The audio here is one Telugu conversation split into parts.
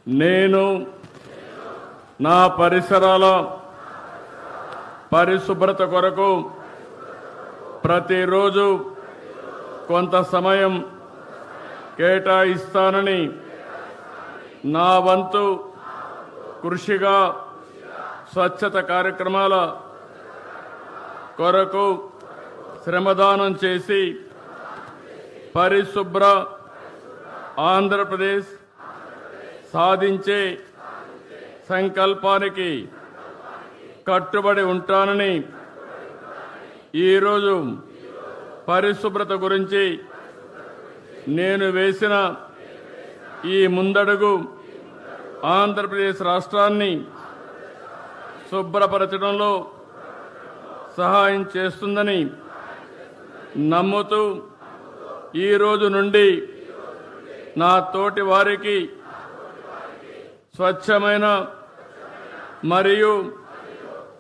నేను నా పరిసరాల పరిశుభ్రత కొరకు ప్రతిరోజు కొంత సమయం కేటాయిస్తానని నా వంతు కృషిగా స్వచ్ఛత కార్యక్రమాల కొరకు శ్రమదానం చేసి పరిశుభ్ర ఆంధ్రప్రదేశ్ సాధించే సంకల్పానికి కట్టుబడి ఉంటానని ఈరోజు పరిశుభ్రత గురించి నేను వేసిన ఈ ముందడుగు ఆంధ్రప్రదేశ్ రాష్ట్రాన్ని శుభ్రపరచడంలో సహాయం చేస్తుందని నమ్ముతూ ఈ రోజు నుండి నా తోటి వారికి స్వచ్ఛమైన మరియు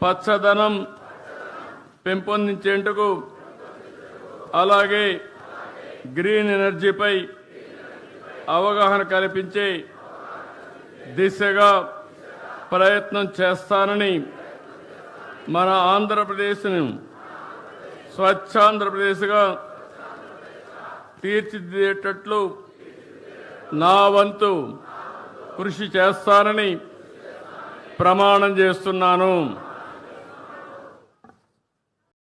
పచ్చదనం పెంపొందించేందుకు అలాగే గ్రీన్ ఎనర్జీపై అవగాహన కల్పించే దిశగా ప్రయత్నం చేస్తానని మన ఆంధ్రప్రదేశ్ను స్వచ్ఛాంధ్రప్రదేశ్గా తీర్చిదిద్దేటట్లు నా వంతు కృషి చేస్తానని ప్రమాణం చేస్తున్నాను.